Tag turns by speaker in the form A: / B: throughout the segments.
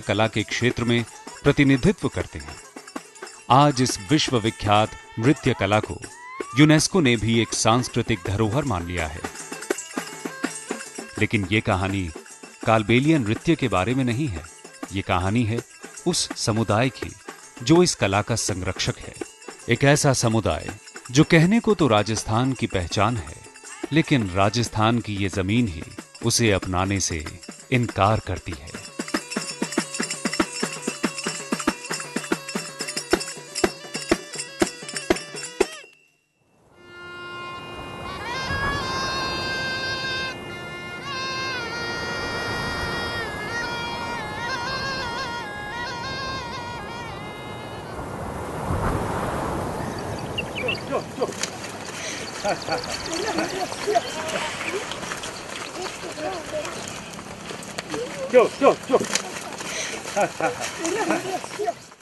A: कला के क्षेत्र में प्रतिनिधित्व करते हैं। आज इस विश्व विख्यात नृत्य कला को यूनेस्को ने भी एक सांस्कृतिक धरोहर मान लिया है। लेकिन ये कहानी कालबेलिया नृत्य के बारे में नहीं है। ये कहानी है उस समुदाय की जो इस कला का संरक्षक है। एक ऐसा समुदाय जो कहने को तो राजस्थान की पहचान है, लेकिन राजस्थान की ये जमीन ही उसे अपनाने से इनकार करती है।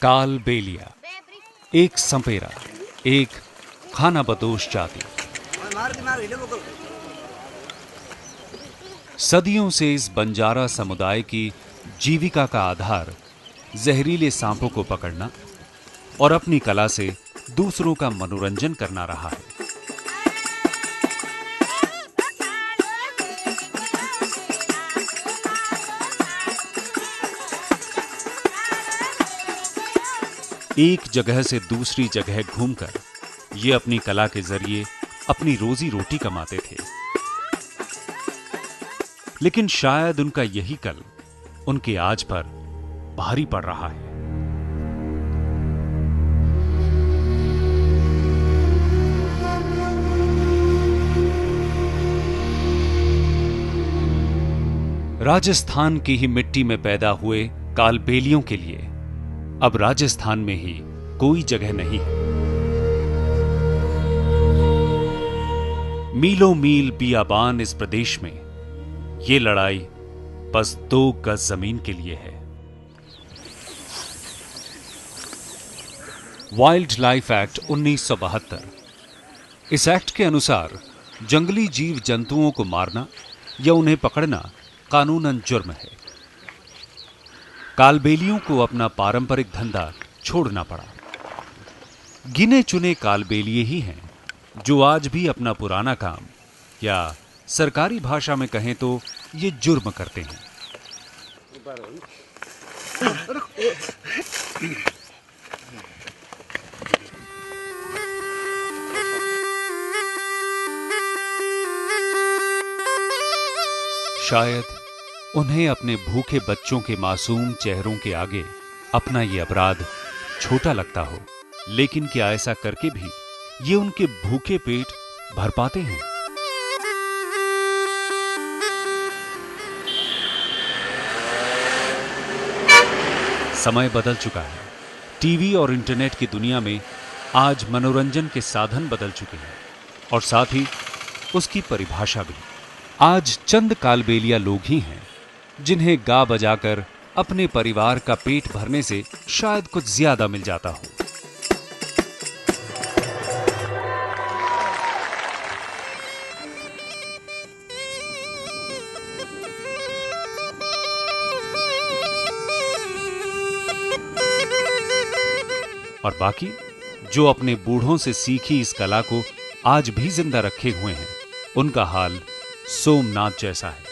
A: कालबेलिया एक संपेरा, एक खानाबदोश जाति। सदियों से इस बंजारा समुदाय की जीविका का आधार जहरीले सांपों को पकड़ना और अपनी कला से दूसरों का मनोरंजन करना रहा है। एक जगह से दूसरी जगह घूमकर ये अपनी कला के जरिए अपनी रोजी रोटी कमाते थे। लेकिन शायद उनका यही कल उनके आज पर भारी पड़ रहा है। राजस्थान की ही मिट्टी में पैदा हुए कालबेलियों के लिए अब राजस्थान में ही कोई जगह नहीं है। मीलों मील बियाबान इस प्रदेश में ये लड़ाई बस 2 गज जमीन के लिए है। Wild life act 1972। इस एक्ट के अनुसार जंगली जीव जंतुओं को मारना या उन्हें पकड़ना कानूनन जुर्म है। कालबेलियों को अपना पारंपरिक धंधा छोड़ना पड़ा। गिने चुने कालबेलिये ही हैं जो आज भी अपना पुराना काम, या सरकारी भाषा में कहें तो ये जुर्म करते हैं। शायद उन्हें अपने भूखे बच्चों के मासूम चेहरों के आगे अपना ये अपराध छोटा लगता हो, लेकिन क्या ऐसा करके भी ये उनके भूखे पेट भर पाते हैं? समय बदल चुका है। टीवी और इंटरनेट की दुनिया में आज मनोरंजन के साधन बदल चुके हैं और साथ ही उसकी परिभाषा भी। आज चंद कालबेलिया लोग ही हैं जिन्हें गा बजाकर अपने परिवार का पेट भरने से शायद कुछ ज्यादा मिल जाता हो। और बाकी जो अपने बूढ़ों से सीखी इस कला को आज भी जिंदा रखे हुए हैं, उनका हाल सोमनाथ जैसा है।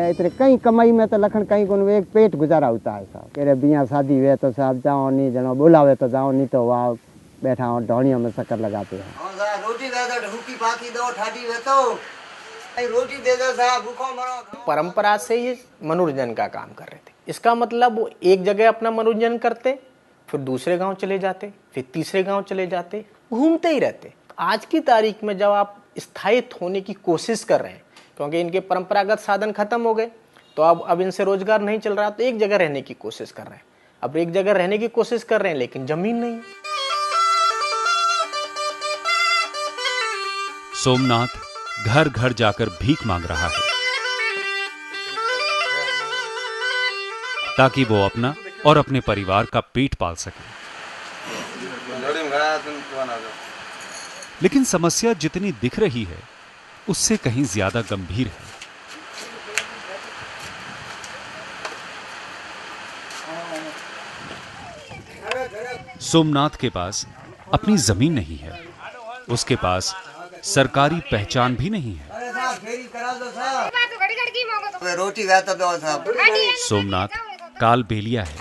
B: इतने कहीं कमाई में तो लखन कहीं को एक पेट गुजारा होता है साहब। कह रहे बिया शादी हुए तो साहब जाओ, नहीं जनो बुलावे तो जाओ, नहीं तो वहाँ बैठा हो ढोनियों में शक्कर लगाते हैं।
C: रोटी दे दो, ढूकी पाकी दो, ठाडी वे तो रोटी दे दो साहब, भूखो मरो।
D: परंपरा से ये मनोरंजन का काम कर रहे थे। इसका मतलब वो एक जगह अपना मनोरंजन करते, फिर दूसरे गांव चले जाते, फिर तीसरे गांव चले जाते, घूमते ही रहते। आज की तारीख में जब आप स्थायित्व होने की कोशिश कर रहे हैं, क्योंकि इनके परंपरागत साधन खत्म हो गए, तो अब इनसे रोजगार नहीं चल रहा, तो एक जगह रहने की कोशिश कर रहे हैं। अब एक जगह रहने की कोशिश कर रहे हैं, लेकिन जमीन नहीं।
A: सोमनाथ घर घर जाकर भीख मांग रहा है ताकि वो अपना और अपने परिवार का पेट पाल सके। लेकिन समस्या जितनी दिख रही है उससे कहीं ज्यादा गंभीर है। सोमनाथ के पास अपनी जमीन नहीं है, उसके पास सरकारी पहचान भी नहीं है।
C: अरे साहब फेरी करा दो साहब, रोटी वैसे दो साहब।
A: सोमनाथ कालबेलिया है,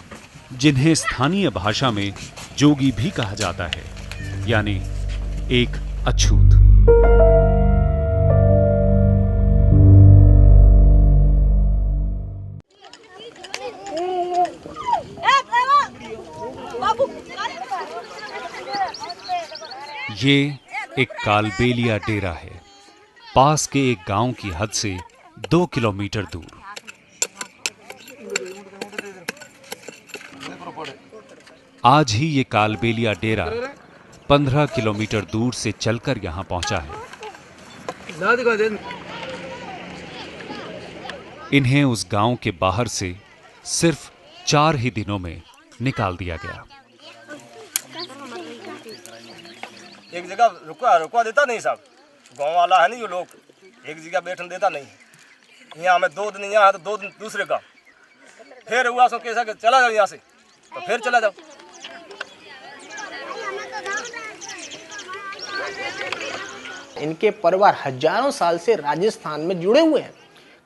A: जिन्हें स्थानीय भाषा में जोगी भी कहा जाता है, यानी एक अछूत। ये एक कालबेलिया डेरा है, पास के एक गांव की हद से 2 किलोमीटर दूर। आज ही ये कालबेलिया डेरा 15 किलोमीटर दूर से चलकर यहां पहुंचा है। इन्हें उस गांव के बाहर से सिर्फ 4 ही दिनों में निकाल दिया गया।
E: एक जगह रुकवा देता नहीं साहब, गांव वाला है नहीं, जो लोग एक जगह बैठने देता नहीं। यहाँ हमें 2 दिन यहाँ है तो 2 दिन दूसरे गाँव, फिर हुआ सो कैसा कि चला जाओ यहाँ से, तो फिर चला जाओ।
D: इनके परिवार हजारों साल से राजस्थान में जुड़े हुए हैं।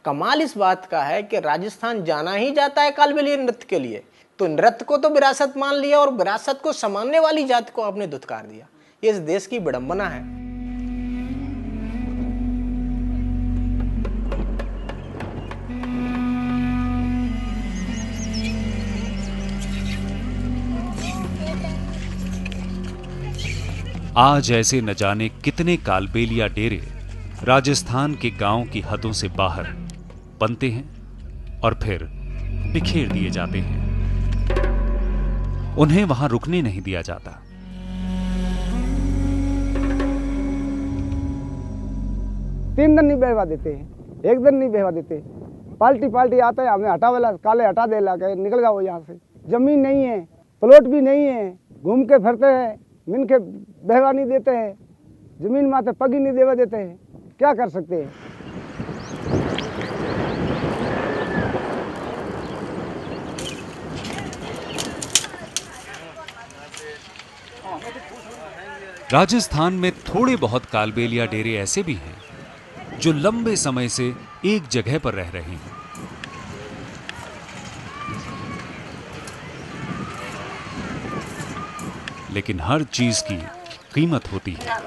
D: कमाल इस बात का है कि राजस्थान जाना ही जाता है कालबेलिया नृत्य के लिए, तो नृत्य को तो विरासत मान लिया और विरासत को सम्मानने वाली जाति को आपने धुतकार दिया। ये इस देश की विडंबना है।
A: आज ऐसे न जाने कितने कालबेलिया डेरे राजस्थान के गांव की हदों से बाहर बनते हैं और फिर बिखेर दिए जाते हैं। उन्हें वहां रुकने नहीं दिया जाता।
B: तीन दिन नहीं बेहवा देते हैं, एक दिन नहीं बेहवा देते। पाल्टी आता है, हमें हटा वाला काले हटा दे ला के निकल जाओ यहाँ से। जमीन नहीं है, प्लॉट भी नहीं है, घूम के फिरते हैं, मिन के बहवा नहीं देते हैं, जमीन माथे पग ही नहीं देवा देते हैं। क्या कर सकते हैं?
A: राजस्थान में थोड़े बहुत कालबेलिया डेरे ऐसे भी हैं जो लंबे समय से एक जगह पर रह रहे हैं। लेकिन हर चीज की कीमत होती है।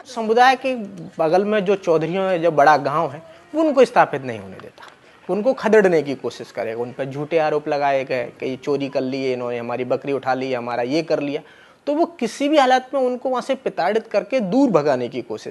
D: समुदाय के बगल में जो चौधरियों है, जो बड़ा गांव है, वो उनको स्थापित नहीं होने देता, उनको खदेड़ने की कोशिश करेगा। उन पर झूठे आरोप लगाए गए कि ये चोरी कर लिए, इन्होंने हमारी बकरी उठा ली, हमारा ये कर लिया, तो वो किसी भी हालत में उनको वहां से प्रताड़ित करके दूर भगाने की कोशिश